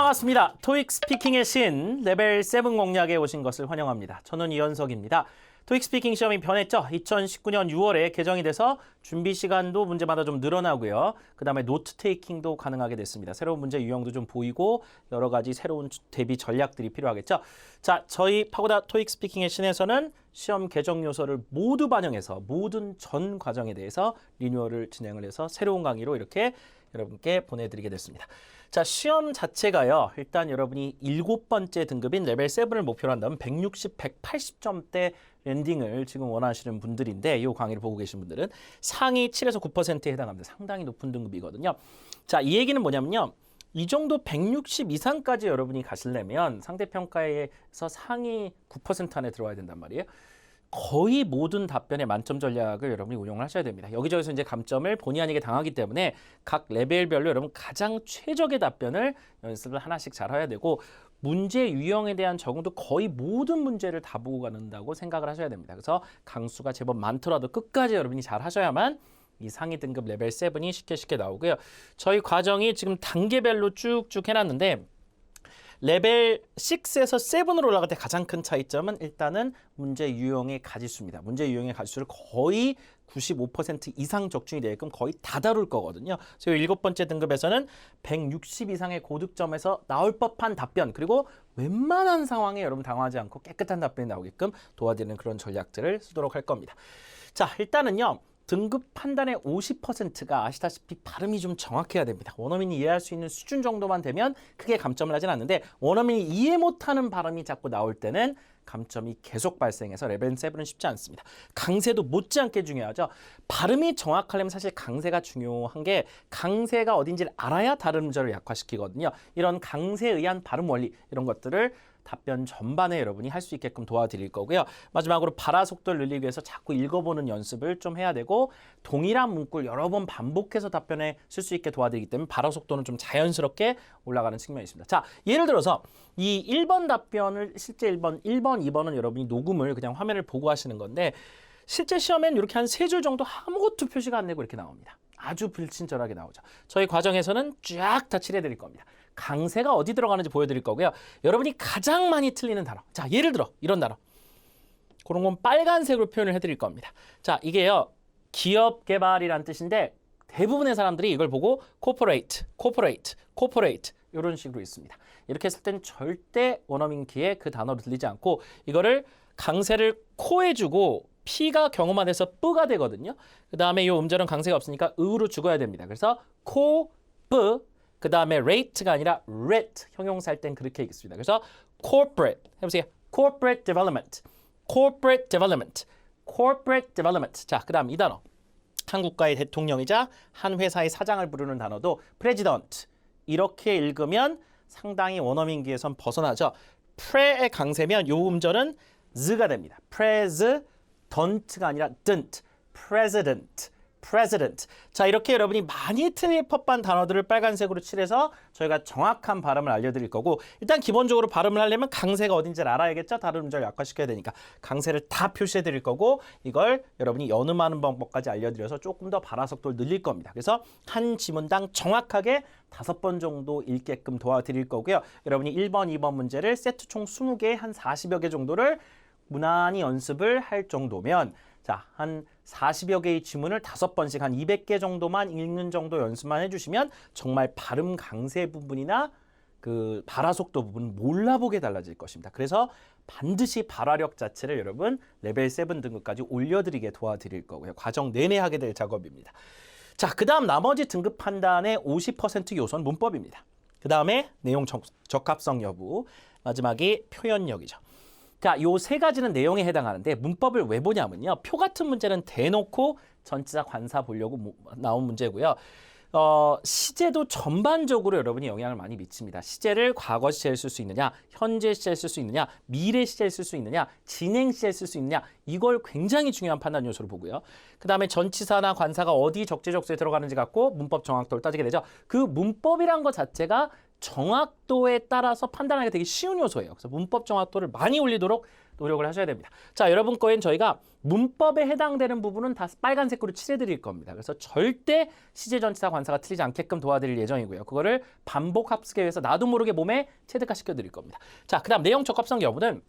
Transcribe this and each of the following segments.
반갑습니다. 토익 스피킹의 신 레벨 7 공략에 오신 것을 환영합니다. 저는 이현석입니다. 토익 스피킹 시험이 변했죠. 2019년 6월에 개정이 돼서 준비 시간도 문제마다 좀 늘어나고요. 그 다음에 노트 테이킹도 가능하게 됐습니다. 새로운 문제 유형도 좀 보이고 여러 가지 새로운 대비 전략들이 필요하겠죠. 자, 저희 파고다 토익 스피킹의 신에서는 시험 개정 요소를 모두 반영해서 모든 전 과정에 대해서 리뉴얼을 진행을 해서 새로운 강의로 이렇게 여러분께 보내드리게 됐습니다. 자, 시험 자체가요. 일단 여러분이 7번째 등급인 레벨 7을 목표로 한다면 160, 180점대 랜딩을 지금 원하시는 분들인데 이 강의를 보고 계신 분들은 상위 7에서 9%에 해당합니다. 상당히 높은 등급이거든요. 자, 이 얘기는 뭐냐면요. 이 정도 160 이상까지 여러분이 가시려면 상대평가에서 상위 9% 안에 들어와야 된단 말이에요. 거의 모든 답변의 만점 전략을 여러분이 운용을 하셔야 됩니다. 여기저기서 이제 감점을 본의 아니게 당하기 때문에 각 레벨별로 여러분 가장 최적의 답변을 연습을 하나씩 잘 해야 되고 문제 유형에 대한 적응도 거의 모든 문제를 다 보고 가는다고 생각을 하셔야 됩니다. 그래서 강수가 제법 많더라도 끝까지 여러분이 잘 하셔야만 이 상위 등급 레벨 7이 쉽게 나오고요. 저희 과정이 지금 단계별로 쭉쭉 해놨는데 레벨 6에서 7으로 올라갈 때 가장 큰 차이점은 일단은 문제 유형의 가지수입니다. 문제 유형의 가지수를 거의 95% 이상 적중이 되게끔 거의 다 다룰 거거든요. 그래서 7번째 등급에서는 160 이상의 고득점에서 나올 법한 답변 그리고 웬만한 상황에 여러분 당황하지 않고 깨끗한 답변이 나오게끔 도와드리는 그런 전략들을 쓰도록 할 겁니다. 자, 일단은요. 등급 판단의 50%가 아시다시피 발음이 좀 정확해야 됩니다. 원어민이 이해할 수 있는 수준 정도만 되면 크게 감점을 하진 않는데 원어민이 이해 못하는 발음이 자꾸 나올 때는 감점이 계속 발생해서 레벨 7은 쉽지 않습니다. 강세도 못지않게 중요하죠. 발음이 정확하려면 사실 강세가 중요한 게 강세가 어딘지를 알아야 다른 음절을 약화시키거든요. 이런 강세에 의한 발음 원리 이런 것들을 답변 전반에 여러분이 할 수 있게끔 도와드릴 거고요. 마지막으로 발화 속도를 늘리기 위해서 자꾸 읽어보는 연습을 좀 해야 되고 동일한 문구를 여러 번 반복해서 답변에 쓸 수 있게 도와드리기 때문에 발화 속도는 좀 자연스럽게 올라가는 측면이 있습니다. 자, 예를 들어서 이 1번 답변을 실제 1번, 2번은 여러분이 녹음을 그냥 화면을 보고 하시는 건데 실제 시험엔 이렇게 한 3줄 정도 아무것도 표시가 안 되고 이렇게 나옵니다. 아주 불친절하게 나오죠. 저희 과정에서는 쫙 다 칠해드릴 겁니다. 강세가 어디 들어가는지 보여드릴 거고요. 여러분이 가장 많이 틀리는 단어. 자, 예를 들어 이런 단어. 그런 건 빨간색으로 표현을 해드릴 겁니다. 자, 이게요. 기업 개발이란 뜻인데 대부분의 사람들이 이걸 보고 corporate 이런 식으로 있습니다. 이렇게 했을 땐 절대 원어민 귀에 그 단어를 들리지 않고 이거를 강세를 코에 주고 P가 경음화돼서 뿌가 되거든요. 그 다음에 이 음절은 강세가 없으니까 으로 죽어야 됩니다. 그래서 코, 뿌, 그 다음에 rate가 아니라 rate 형용사일 땐 그렇게 읽습니다. 그래서 corporate 해보세요. corporate development. 자, 그 다음 이 단어. 한 국가의 대통령이자 한 회사의 사장을 부르는 단어도 president. 이렇게 읽으면 상당히 원어민 귀에선 벗어나죠. pre의 강세면 요 음절은 z가 됩니다. president가 아니라 didn't. president. 자, 이렇게 여러분이 많이 틀릴 법한 단어들을 빨간색으로 칠해서 저희가 정확한 발음을 알려드릴 거고 일단 기본적으로 발음을 하려면 강세가 어딘지를 알아야겠죠. 다른 음절 약화시켜야 되니까 강세를 다 표시해 드릴 거고 이걸 여러분이 연음하는 방법까지 알려드려서 조금 더 발화 속도를 늘릴 겁니다. 그래서 한 지문당 정확하게 5번 정도 읽게끔 도와드릴 거고요. 여러분이 1번, 2번 문제를 세트 총 20개, 한 40여 개 정도를 무난히 연습을 할 정도면 자, 한 40여 개의 지문을 5번씩 한 200개 정도만 읽는 정도 연습만 해주시면 정말 발음 강세 부분이나 그 발화 속도 부분은 몰라보게 달라질 것입니다. 그래서 반드시 발화력 자체를 여러분 레벨 7 등급까지 올려드리게 도와드릴 거고요. 과정 내내 하게 될 작업입니다. 자, 그 다음 나머지 등급 판단의 50% 요소는 문법입니다. 그 다음에 내용 적합성 여부, 마지막이 표현력이죠. 자, 요 세 가지는 내용에 해당하는데 문법을 왜 보냐면요. 표 같은 문제는 대놓고 전치사 관사 보려고 나온 문제고요. 시제도 전반적으로 여러분이 영향을 많이 미칩니다. 시제를 과거 시제에 쓸 수 있느냐, 현재 시제에 쓸 수 있느냐, 미래 시제에 쓸 수 있느냐, 진행 시제에 쓸 수 있느냐 이걸 굉장히 중요한 판단 요소로 보고요. 그 다음에 전치사나 관사가 어디 적재적소에 들어가는지 갖고 문법 정확도를 따지게 되죠. 그 문법이란 것 자체가 정확도에 따라서 판단하기가 되게 쉬운 요소예요. 그래서 문법 정확도를 많이 올리도록 노력을 하셔야 됩니다. 자, 여러분 거엔 저희가 문법에 해당되는 부분은 다 빨간색으로 칠해드릴 겁니다. 그래서 절대 시제전치사 관사가 틀리지 않게끔 도와드릴 예정이고요. 그거를 반복 합숙에 의해서 나도 모르게 몸에 체득화시켜드릴 겁니다. 자, 그 다음 내용 적합성 여부는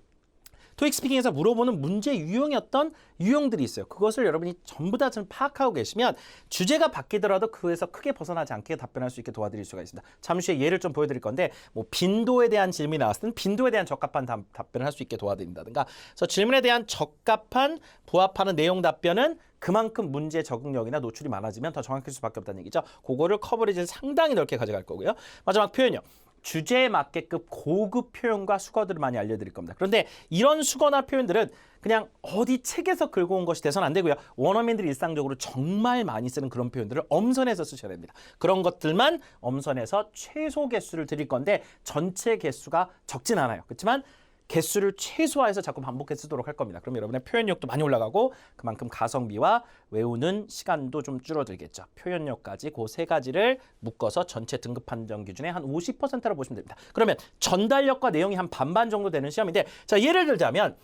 토익 스피킹에서 물어보는 문제 유형이었던 유형들이 있어요. 그것을 여러분이 전부 다 좀 파악하고 계시면 주제가 바뀌더라도 그에서 크게 벗어나지 않게 답변할 수 있게 도와드릴 수가 있습니다. 잠시 후에 예를 좀 보여드릴 건데 뭐 빈도에 대한 질문이 나왔을 때는 빈도에 대한 적합한 답변을 할 수 있게 도와드린다든가 그래서 질문에 대한 적합한 부합하는 내용 답변은 그만큼 문제 적응력이나 노출이 많아지면 더 정확할 수밖에 없다는 얘기죠. 그거를 커버리지를 상당히 넓게 가져갈 거고요. 마지막 표현이요. 주제에 맞게끔 고급 표현과 수거들을 많이 알려드릴 겁니다. 그런데 이런 수거나 표현들은 그냥 어디 책에서 긁어 온 것이 돼서는 안 되고요. 원어민들이 일상적으로 정말 많이 쓰는 그런 표현들을 엄선해서 쓰셔야 됩니다. 그런 것들만 엄선해서 최소 개수를 드릴 건데 전체 개수가 적진 않아요. 그렇지만 개수를 최소화해서 자꾸 반복해서 쓰도록 할 겁니다. 그럼 여러분의 표현력도 많이 올라가고 그만큼 가성비와 외우는 시간도 좀 줄어들겠죠. 표현력까지 그 세 가지를 묶어서 전체 등급 판정 기준의 한 50%로 보시면 됩니다. 그러면 전달력과 내용이 한 반반 정도 되는 시험인데 자, 예를 들자면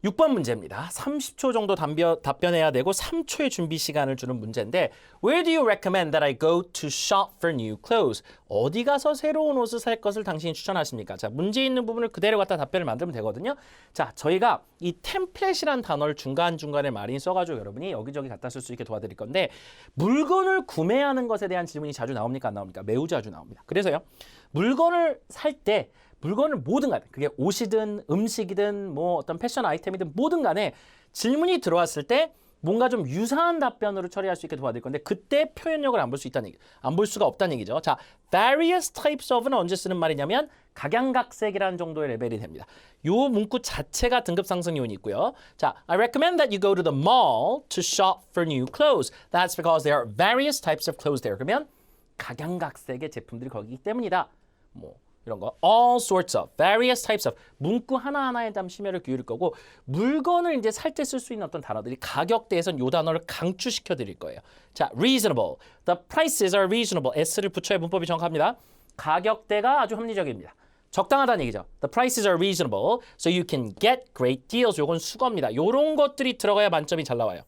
6번 문제입니다. 30초 정도 답변해야 되고 3초의 준비 시간을 주는 문제인데 Where do you recommend that I go to shop for new clothes? 어디 가서 새로운 옷을 살 것을 당신이 추천하십니까? 자, 문제 있는 부분을 그대로 갖다 답변을 만들면 되거든요. 자, 저희가 이 템플릿이란 단어를 중간중간에 많이 써가지고 여러분이 여기저기 갖다 쓸 수 있게 도와드릴 건데 물건을 구매하는 것에 대한 질문이 자주 나옵니까? 안 나옵니까? 매우 자주 나옵니다. 그래서요. 물건을 살 때 물건을 뭐든 간에 그게 옷이든 음식이든 뭐 어떤 패션 아이템이든 뭐든 간에 질문이 들어왔을 때 뭔가 좀 유사한 답변으로 처리할 수 있게 도와드릴 건데 그때 표현력을 안 볼 수 있다는 얘기, 안 볼 수가 없다는 얘기죠. 자, various types of는 언제 쓰는 말이냐면 각양각색이라는 정도의 레벨이 됩니다. 요 문구 자체가 등급 상승 요인이 있고요. 자, I recommend that you go to the mall to shop for new clothes. That's because there are various types of clothes there. 그러면 각양각색의 제품들이 거기기 때문이다. 뭐 이런 거 all sorts of, various types of 문구 하나하나에 대한 심혈을 기울일 거고 물건을 이제 살 때 쓸 수 있는 어떤 단어들이 가격대에선 요 단어를 강추시켜 드릴 거예요. 자, reasonable. The prices are reasonable. S를 붙여야 문법이 정확합니다. 가격대가 아주 합리적입니다. 적당하다는 얘기죠. The prices are reasonable, so you can get great deals. 요건 수거입니다. 요런 것들이 들어가야 만점이 잘 나와요.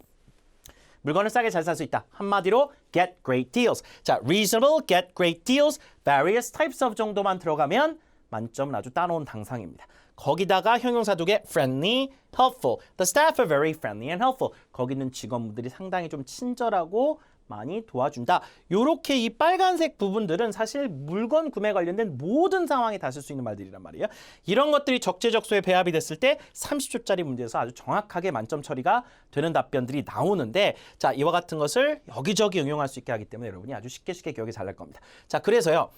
물건을 싸게 잘 살 수 있다. 한마디로 get great deals. 자, reasonable, get great deals, various types of 정도만 들어가면 만점은 아주 따놓은 당상입니다. 거기다가 형용사 두 개, friendly, helpful. The staff are very friendly and helpful. 거기 있는 직원분들이 상당히 좀 친절하고 많이 도와준다. 요렇게 이 빨간색 부분들은 사실 물건 구매 관련된 모든 상황에 다 쓸 수 있는 말들이란 말이에요. 이런 것들이 적재적소에 배합이 됐을 때 30초짜리 문제에서 아주 정확하게 만점 처리가 되는 답변들이 나오는데 자, 이와 같은 것을 여기저기 응용할 수 있게 하기 때문에 여러분이 아주 쉽게 기억이 잘 날 겁니다. 자, 그래서요.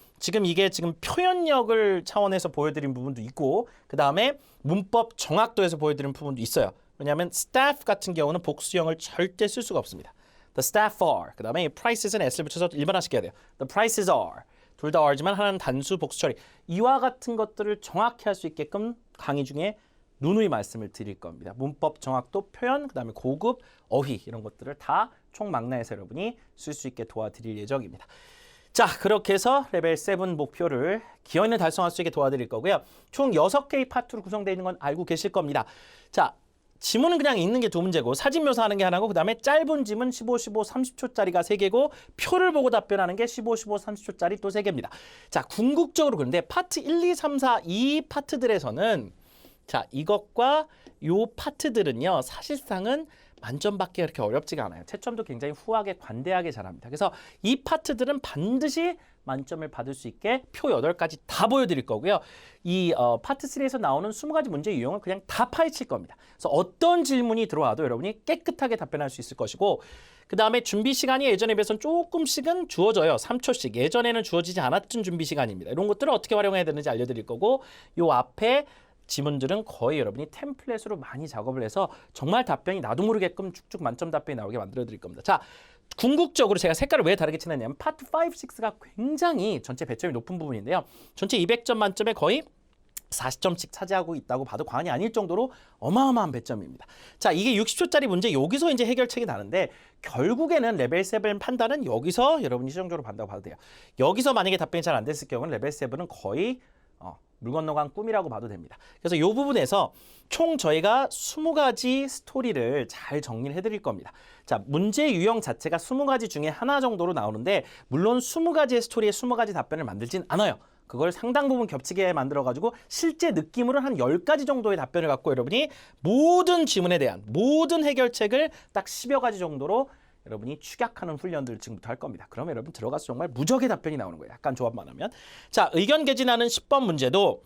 이게 지금 표현력을 차원에서 보여드린 부분도 있고 그 다음에 문법 정확도에서 보여드린 부분도 있어요. 왜냐하면 staff 같은 경우는 복수형을 절대 쓸 수가 없습니다. The staff are. 그 다음에 prices는 s를 붙여서 일반화시켜야 돼요. The prices are. 둘 다 are지만 하나는 단수 복수 처리. 이와 같은 것들을 정확히 할 수 있게끔 강의 중에 누누이 말씀을 드릴 겁니다. 문법 정확도, 표현, 그 다음에 고급, 어휘 이런 것들을 다 총망라해서 여러분이 쓸 수 있게 도와드릴 예정입니다. 자, 그렇게 해서 레벨 7 목표를 기어 있는 달성할 수 있게 도와드릴 거고요. 총 6개의 파트로 구성되어 있는 건 알고 계실 겁니다. 자, 지문은 그냥 읽는 게 두 문제고 사진 묘사하는 게 하나고 그 다음에 짧은 지문 15, 15, 30초짜리가 3개고 표를 보고 답변하는 게 15, 15, 30초짜리 또 3개입니다. 자, 궁극적으로 그런데 파트 1, 2, 3, 4 이 파트들에서는 자, 이것과 요 파트들은요. 사실상은 만점받기 그렇게 어렵지가 않아요. 채점도 굉장히 후하게 관대하게 잘합니다. 그래서 이 파트들은 반드시 만점을 받을 수 있게 표 8가지 다 보여드릴 거고요. 이 파트 3에서 나오는 20가지 문제 유형을 그냥 다 파헤칠 겁니다. 그래서 어떤 질문이 들어와도 여러분이 깨끗하게 답변할 수 있을 것이고 그 다음에 준비 시간이 예전에 비해서는 조금씩은 주어져요. 3초씩. 예전에는 주어지지 않았던 준비 시간입니다. 이런 것들을 어떻게 활용해야 되는지 알려드릴 거고 요 앞에 지문들은 거의 여러분이 템플릿으로 많이 작업을 해서 정말 답변이 나도 모르게끔 쭉쭉 만점 답변이 나오게 만들어 드릴 겁니다. 자, 궁극적으로 제가 색깔을 왜 다르게 칠했냐면 파트 5, 6가 굉장히 전체 배점이 높은 부분인데요. 전체 200점 만점에 거의 40점씩 차지하고 있다고 봐도 과언이 아닐 정도로 어마어마한 배점입니다. 자, 이게 60초짜리 문제 여기서 이제 해결책이 나는데 결국에는 레벨 7 판단은 여기서 여러분이 최종적으로 판다고 봐도 돼요. 여기서 만약에 답변이 잘 안 됐을 경우는 레벨 7은 거의 물 건너간 꿈이라고 봐도 됩니다. 그래서 이 부분에서 총 저희가 20가지 스토리를 잘 정리를 해드릴 겁니다. 자, 문제 유형 자체가 20가지 중에 하나 정도로 나오는데 물론 20가지의 스토리에 20가지 답변을 만들진 않아요. 그걸 상당 부분 겹치게 만들어가지고 실제 느낌으로 한 10가지 정도의 답변을 갖고 여러분이 모든 지문에 대한 모든 해결책을 딱 10여 가지 정도로 여러분이 축약하는 훈련들을 지금부터 할 겁니다. 그러면 여러분 들어가서 정말 무적의 답변이 나오는 거예요. 약간 조합만 하면. 자, 의견 개진하는 10번 문제도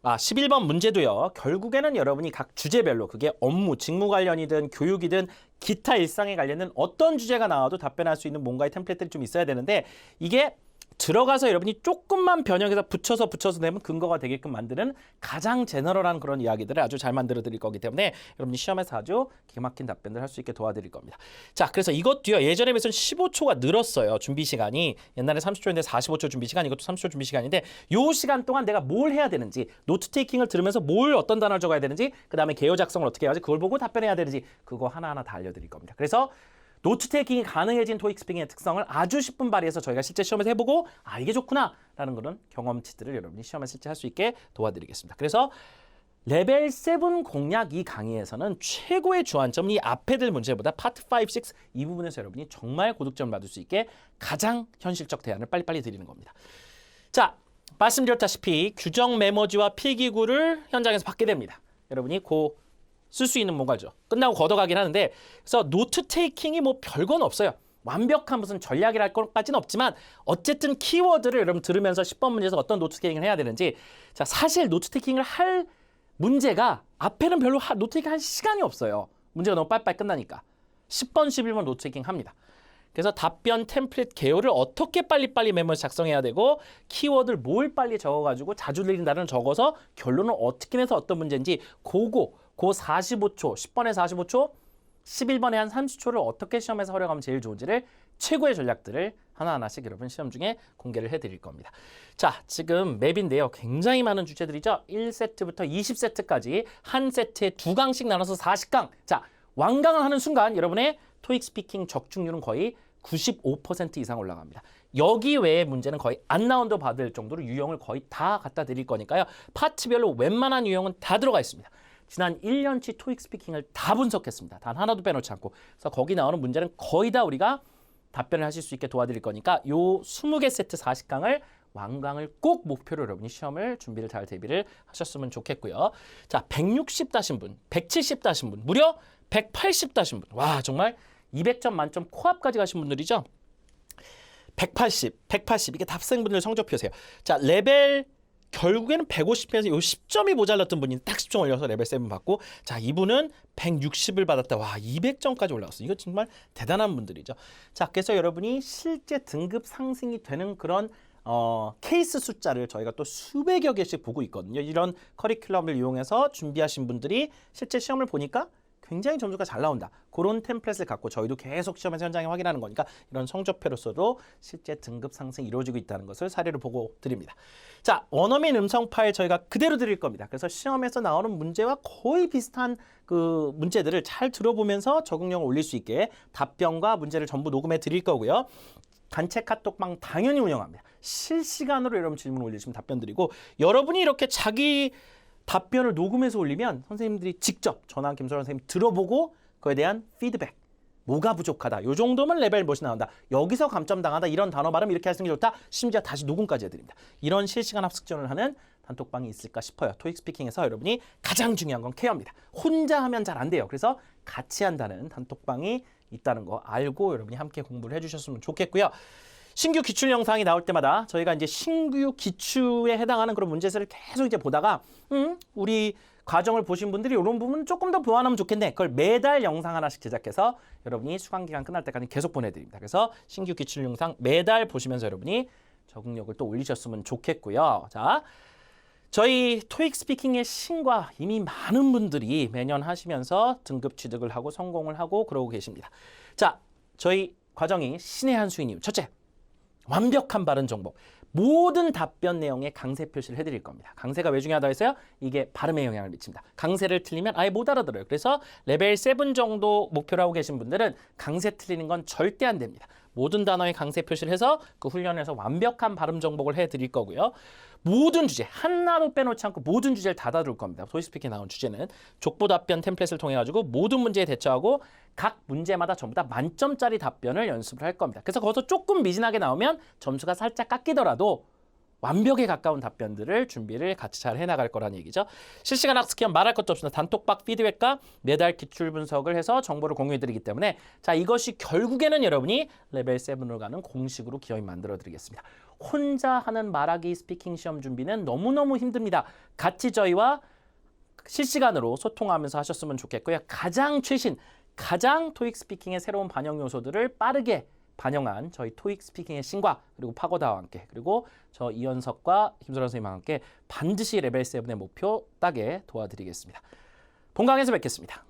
11번 문제도요. 결국에는 여러분이 각 주제별로 그게 업무, 직무 관련이든 교육이든 기타 일상에 관련된 어떤 주제가 나와도 답변할 수 있는 뭔가의 템플릿들이 좀 있어야 되는데 이게 들어가서 여러분이 조금만 변형해서 붙여서 내면 근거가 되게끔 만드는 가장 제너럴한 그런 이야기들을 아주 잘 만들어 드릴 거기 때문에 여러분이 시험에서 아주 기가 막힌 답변들 할 수 있게 도와드릴 겁니다. 자, 그래서 이것도요. 예전에 비해서는 15초가 늘었어요. 준비 시간이. 옛날에 30초인데 45초 준비 시간, 이것도 30초 준비 시간인데 요 시간 동안 내가 뭘 해야 되는지, 노트 테이킹을 들으면서 뭘 어떤 단어를 적어야 되는지, 그다음에 개요 작성을 어떻게 해야지, 그걸 보고 답변해야 되는지 그거 하나하나 다 알려드릴 겁니다. 그래서 노트 테이킹이 가능해진 토익 스피킹의 특성을 아주 10분 발휘해서 저희가 실제 시험에서 해보고 이게 좋구나 라는 그런 경험치들을 여러분이 시험에서 실제 할 수 있게 도와드리겠습니다. 그래서 레벨 7 공략 이 강의에서는 최고의 주안점은 이 앞에 들 문제보다 파트 5, 6 이 부분에서 여러분이 정말 고득점을 받을 수 있게 가장 현실적 대안을 빨리빨리 드리는 겁니다. 자, 말씀드렸다시피 규정 메모지와 필기구를 현장에서 받게 됩니다. 여러분이 쓸 수 있는 뭔가죠. 끝나고 걷어가긴 하는데 그래서 노트 테이킹이 뭐 별건 없어요. 완벽한 무슨 전략이랄 것까지는 없지만 어쨌든 키워드를 여러분 들으면서 10번 문제에서 어떤 노트 테이킹을 해야 되는지 자, 사실 노트 테이킹을 할 문제가 앞에는 별로 노트 테이킹 할 시간이 없어요. 문제가 너무 빨리빨리 끝나니까. 10번, 11번 노트 테이킹 합니다. 그래서 답변 템플릿 개요를 어떻게 빨리빨리 메모에서 작성해야 되고 키워드를 뭘 빨리 적어가지고 자주 들리는 단어를 적어서 결론을 어떻게 내서 어떤 문제인지 그 45초, 10번에 45초, 11번에 한 30초를 어떻게 시험에서 활용하면 제일 좋은지를 최고의 전략들을 하나하나씩 여러분 시험 중에 공개를 해드릴 겁니다. 자, 지금 맵인데요. 굉장히 많은 주제들이죠. 1세트부터 20세트까지 한 세트에 2강씩 나눠서 40강. 자, 완강을 하는 순간 여러분의 토익 스피킹 적중률은 거의 95% 이상 올라갑니다. 여기 외의 문제는 거의 안 나온다고 받을 정도로 유형을 거의 다 갖다 드릴 거니까요. 파트별로 웬만한 유형은 다 들어가 있습니다. 지난 1년치 토익 스피킹을 다 분석했습니다. 단 하나도 빼놓지 않고. 그래서 거기 나오는 문제는 거의 다 우리가 답변을 하실 수 있게 도와드릴 거니까 요 20개 세트 40강을 완강을 꼭 목표로 여러분이 시험을 준비를 잘 대비를 하셨으면 좋겠고요. 자, 160 따신 분, 170 따신 분, 무려 180 따신 분. 와, 정말 200점 만점 코앞까지 가신 분들이죠. 180 이게 답생분들 성적표세요. 자, 레벨 결국에는 150에서 요 10점이 모자랐던 분이 딱 10점 올려서 레벨 7 받고 자, 이분은 160을 받았다. 와, 200점까지 올라왔어요. 이거 정말 대단한 분들이죠. 자, 그래서 여러분이 실제 등급 상승이 되는 그런 케이스 숫자를 저희가 또 수백여 개씩 보고 있거든요. 이런 커리큘럼을 이용해서 준비하신 분들이 실제 시험을 보니까 굉장히 점수가 잘 나온다. 그런 템플릿을 갖고 저희도 계속 시험에서 현장에 확인하는 거니까 이런 성적표로서도 실제 등급 상승이 이루어지고 있다는 것을 사례로 보고 드립니다. 자, 원어민 음성 파일 저희가 그대로 드릴 겁니다. 그래서 시험에서 나오는 문제와 거의 비슷한 그 문제들을 잘 들어보면서 적응력을 올릴 수 있게 답변과 문제를 전부 녹음해 드릴 거고요. 단체 카톡방 당연히 운영합니다. 실시간으로 여러분 질문 올리시면 답변 드리고 여러분이 이렇게 자기 답변을 녹음해서 올리면 선생님들이 직접 전화 김소연 선생님 들어보고 그에 대한 피드백 뭐가 부족하다 요 정도면 레벨 몇이 나온다 여기서 감점 당하다 이런 단어 발음 이렇게 하시는 게 좋다 심지어 다시 녹음까지 해드립니다. 이런 실시간 합숙 지원을 하는 단톡방이 있을까 싶어요. 토익 스피킹에서 여러분이 가장 중요한 건 케어입니다. 혼자 하면 잘 안 돼요. 그래서 같이 한다는 단톡방이 있다는 거 알고 여러분이 함께 공부를 해주셨으면 좋겠고요. 신규 기출 영상이 나올 때마다 저희가 이제 신규 기출에 해당하는 그런 문제들을 계속 이제 보다가 우리 과정을 보신 분들이 이런 부분 조금 더 보완하면 좋겠네. 그걸 매달 영상 하나씩 제작해서 여러분이 수강 기간 끝날 때까지 계속 보내드립니다. 그래서 신규 기출 영상 매달 보시면서 여러분이 적응력을 또 올리셨으면 좋겠고요. 자, 저희 토익 스피킹의 신과 이미 많은 분들이 매년 하시면서 등급 취득을 하고 성공을 하고 그러고 계십니다. 자, 저희 과정이 신의 한 수인 이유. 첫째, 완벽한 발음 정복. 모든 답변 내용에 강세 표시를 해드릴 겁니다. 강세가 왜 중요하다고 했어요? 이게 발음에 영향을 미칩니다. 강세를 틀리면 아예 못 알아들어요. 그래서 레벨 7 정도 목표로 하고 계신 분들은 강세 틀리는 건 절대 안 됩니다. 모든 단어에 강세 표시를 해서 그 훈련에서 완벽한 발음 정복을 해드릴 거고요. 모든 주제, 하나도 빼놓지 않고 모든 주제를 다 다룰 겁니다. 토익 스피킹에 나온 주제는 족보 답변 템플릿을 통해 가지고 모든 문제에 대처하고 각 문제마다 전부 다 만점짜리 답변을 연습을 할 겁니다. 그래서 거기서 조금 미진하게 나오면 점수가 살짝 깎이더라도 완벽에 가까운 답변들을 준비를 같이 잘 해나갈 거라는 얘기죠. 실시간 학습기한 말할 것도 없습니다. 단톡방 피드백과 매달 기출 분석을 해서 정보를 공유해드리기 때문에 자 이것이 결국에는 여러분이 레벨 7으로 가는 공식으로 기어이 만들어드리겠습니다. 혼자 하는 말하기 스피킹 시험 준비는 너무너무 힘듭니다. 같이 저희와 실시간으로 소통하면서 하셨으면 좋겠고요. 가장 최신, 가장 토익 스피킹의 새로운 반영 요소들을 빠르게 반영한 저희 토익 스피킹의 신과 그리고 파고다와 함께 그리고 저 이현석과 김소라 선생님과 함께 반드시 레벨 7의 목표 따게 도와드리겠습니다. 본강에서 뵙겠습니다.